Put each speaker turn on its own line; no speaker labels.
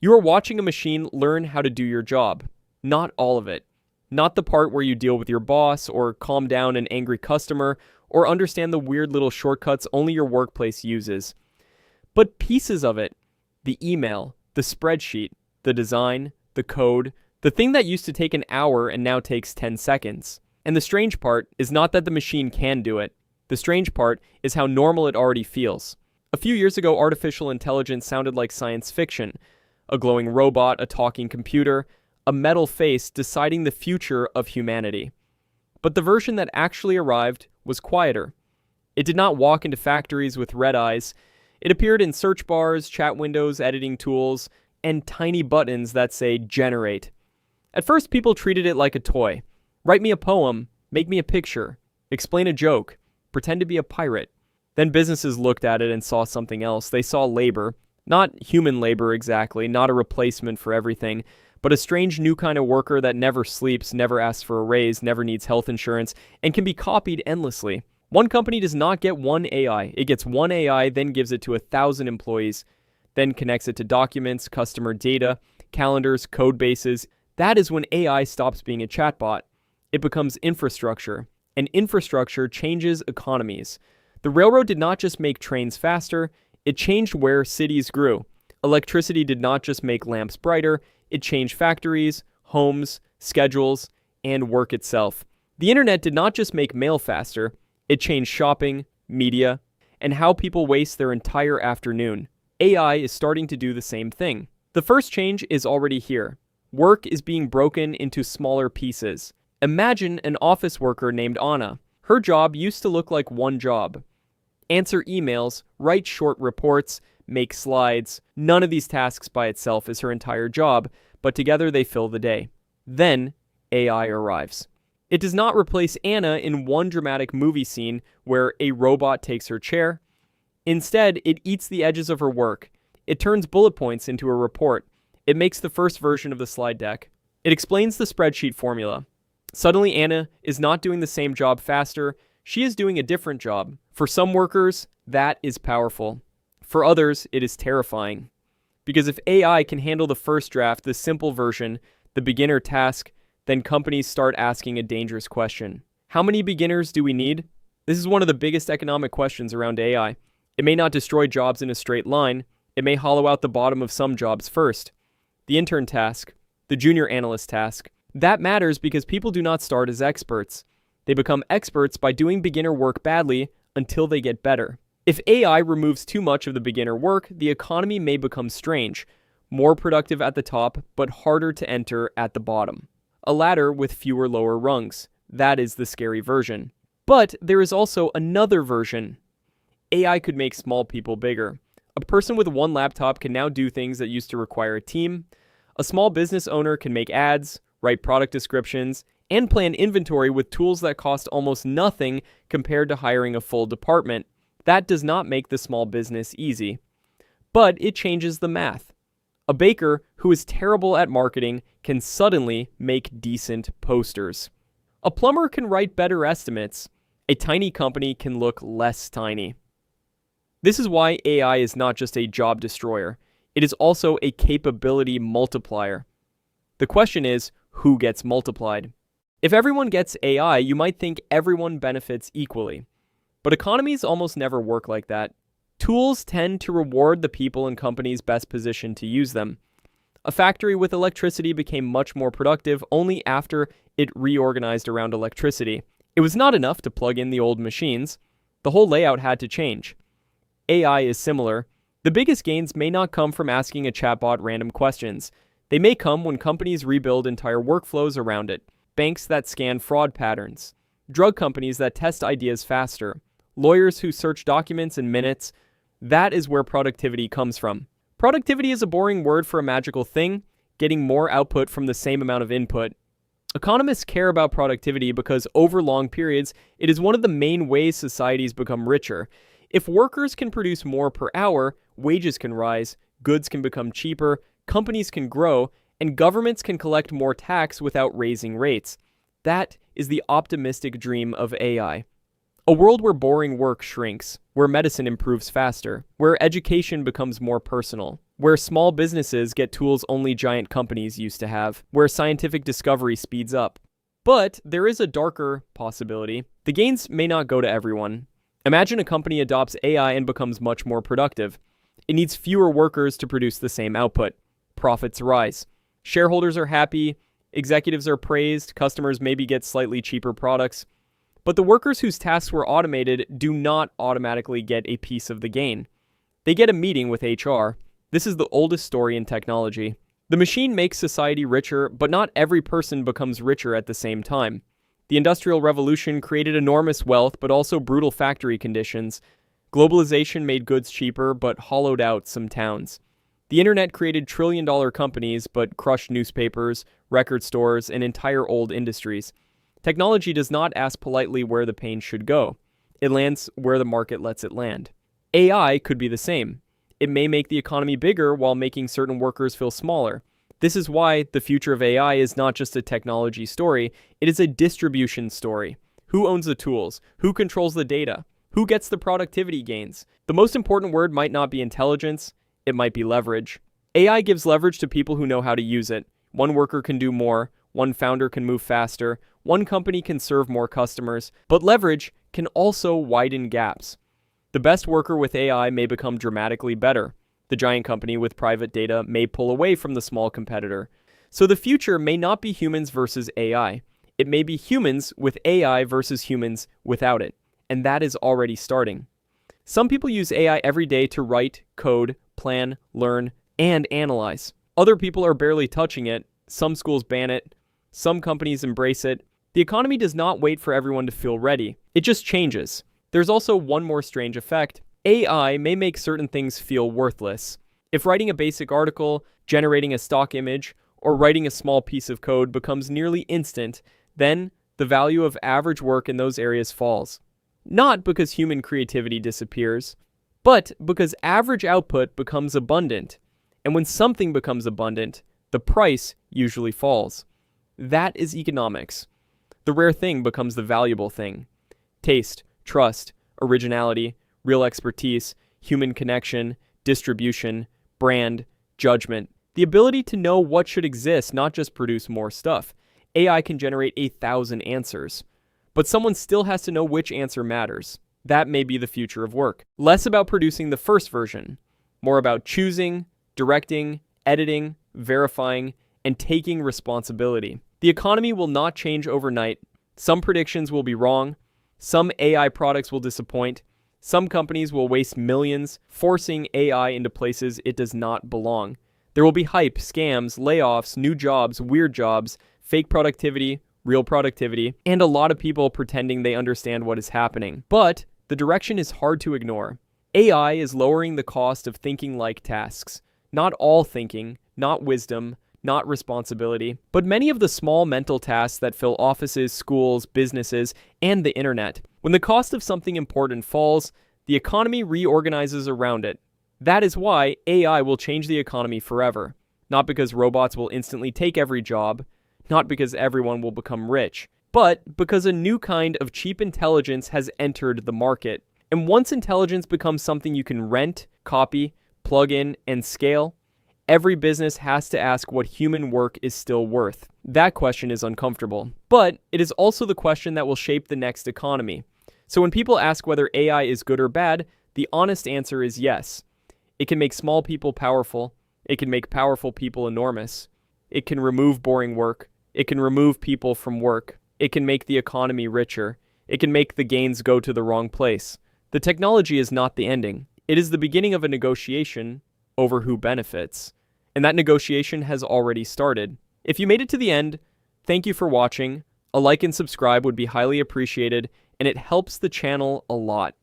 You are watching a machine learn how to do your job. Not all of it. Not the part where you deal with your boss, or calm down an angry customer, or understand the weird little shortcuts only your workplace uses. But pieces of it. The email, the spreadsheet, the design, the code, the thing that used to take an hour and now takes 10 seconds. And the strange part is not that the machine can do it. The strange part is how normal it already feels. A few years ago, artificial intelligence sounded like science fiction. A glowing robot, a talking computer, a metal face deciding the future of humanity. But the version that actually arrived was quieter. It did not walk into factories with red eyes. It appeared in search bars, chat windows, editing tools, and tiny buttons that say generate. At first, people treated it like a toy. Write me a poem, make me a picture, explain a joke, pretend to be a pirate. Then businesses looked at it and saw something else. They saw labor. Not human labor exactly, not a replacement for everything, but a strange new kind of worker that never sleeps, never asks for a raise, never needs health insurance, and can be copied endlessly. One company does not get one AI. It gets one AI, then gives it to 1,000 employees, then connects it to documents, customer data, calendars, code bases. That is when AI stops being a chatbot. It becomes infrastructure, and infrastructure changes economies. The railroad did not just make trains faster, it changed where cities grew. Electricity did not just make lamps brighter, it changed factories, homes, schedules, and work itself. The internet did not just make mail faster, it changed shopping, media, and how people waste their entire afternoon. AI is starting to do the same thing. The first change is already here. Work is being broken into smaller pieces. Imagine an office worker named Anna. Her job used to look like one job. Answer emails, write short reports, make slides. None of these tasks by itself is her entire job, but together they fill the day. Then, AI arrives. It does not replace Anna in one dramatic movie scene where a robot takes her chair. Instead, it eats the edges of her work. It turns bullet points into a report. It makes the first version of the slide deck. It explains the spreadsheet formula. Suddenly, Anna is not doing the same job faster. She is doing a different job. For some workers, that is powerful. For others, it is terrifying. Because if AI can handle the first draft, the simple version, the beginner task, then companies start asking a dangerous question. How many beginners do we need? This is one of the biggest economic questions around AI. It may not destroy jobs in a straight line. It may hollow out the bottom of some jobs first. The intern task, the junior analyst task, that matters because people do not start as experts. They become experts by doing beginner work badly until they get better. If AI removes too much of the beginner work, the economy may become strange, more productive at the top, but harder to enter at the bottom. A ladder with fewer lower rungs. That is the scary version. But there is also another version. AI could make small people bigger. A person with one laptop can now do things that used to require a team. A small business owner can make ads, write product descriptions, and plan inventory with tools that cost almost nothing compared to hiring a full department. That does not make the small business easy. But it changes the math. A baker who is terrible at marketing can suddenly make decent posters. A plumber can write better estimates. A tiny company can look less tiny. This is why AI is not just a job destroyer. It is also a capability multiplier. The question is, who gets multiplied? If everyone gets AI, you might think everyone benefits equally. But economies almost never work like that. Tools tend to reward the people and companies best positioned to use them. A factory with electricity became much more productive only after it reorganized around electricity. It was not enough to plug in the old machines. The whole layout had to change. AI is similar. The biggest gains may not come from asking a chatbot random questions. They may come when companies rebuild entire workflows around it. Banks that scan fraud patterns. Drug companies that test ideas faster. Lawyers who search documents in minutes. That is where productivity comes from. Productivity is a boring word for a magical thing, getting more output from the same amount of input. Economists care about productivity because over long periods, it is one of the main ways societies become richer. If workers can produce more per hour, wages can rise, goods can become cheaper, companies can grow, and governments can collect more tax without raising rates. That is the optimistic dream of AI. A world where boring work shrinks, where medicine improves faster, where education becomes more personal, where small businesses get tools only giant companies used to have, where scientific discovery speeds up. But there is a darker possibility. The gains may not go to everyone. Imagine a company adopts AI and becomes much more productive. It needs fewer workers to produce the same output. Profits rise. Shareholders are happy, executives are praised, customers maybe get slightly cheaper products. But the workers whose tasks were automated do not automatically get a piece of the gain. They get a meeting with HR. This is the oldest story in technology. The machine makes society richer, but not every person becomes richer at the same time. The Industrial Revolution created enormous wealth, but also brutal factory conditions. Globalization made goods cheaper, but hollowed out some towns. The internet created trillion-dollar companies, but crushed newspapers, record stores, and entire old industries. Technology does not ask politely where the pain should go. It lands where the market lets it land. AI could be the same. It may make the economy bigger while making certain workers feel smaller. This is why the future of AI is not just a technology story, it is a distribution story. Who owns the tools? Who controls the data? Who gets the productivity gains? The most important word might not be intelligence, it might be leverage. AI gives leverage to people who know how to use it. One worker can do more, one founder can move faster, one company can serve more customers, but leverage can also widen gaps. The best worker with AI may become dramatically better. The giant company with private data may pull away from the small competitor. So the future may not be humans versus AI. It may be humans with AI versus humans without it. And that is already starting. Some people use AI every day to write, code, plan, learn, and analyze. Other people are barely touching it. Some schools ban it. Some companies embrace it. The economy does not wait for everyone to feel ready. It just changes. There's also one more strange effect. AI may make certain things feel worthless. If writing a basic article, generating a stock image, or writing a small piece of code becomes nearly instant, then the value of average work in those areas falls. Not because human creativity disappears, but because average output becomes abundant. And when something becomes abundant, the price usually falls. That is economics. The rare thing becomes the valuable thing. Taste, trust, originality, real expertise, human connection, distribution, brand, judgment. The ability to know what should exist, not just produce more stuff. AI can generate 1,000 answers. But someone still has to know which answer matters. That may be the future of work. Less about producing the first version. More about choosing, directing, editing, verifying, and taking responsibility. The economy will not change overnight. Some predictions will be wrong. Some AI products will disappoint. Some companies will waste millions, forcing AI into places it does not belong. There will be hype, scams, layoffs, new jobs, weird jobs, fake productivity, real productivity, and a lot of people pretending they understand what is happening. But the direction is hard to ignore. AI is lowering the cost of thinking-like tasks. Not all thinking, not wisdom, not responsibility, but many of the small mental tasks that fill offices, schools, businesses, and the internet. When the cost of something important falls, the economy reorganizes around it. That is why AI will change the economy forever. Not because robots will instantly take every job, not because everyone will become rich, but because a new kind of cheap intelligence has entered the market. And once intelligence becomes something you can rent, copy, plug in, and scale, every business has to ask what human work is still worth. That question is uncomfortable, but it is also the question that will shape the next economy. So when people ask whether AI is good or bad, the honest answer is yes. It can make small people powerful. It can make powerful people enormous. It can remove boring work. It can remove people from work. It can make the economy richer. It can make the gains go to the wrong place. The technology is not the ending. It is the beginning of a negotiation over who benefits. And that negotiation has already started. If you made it to the end, thank you for watching. A like and subscribe would be highly appreciated, and it helps the channel a lot.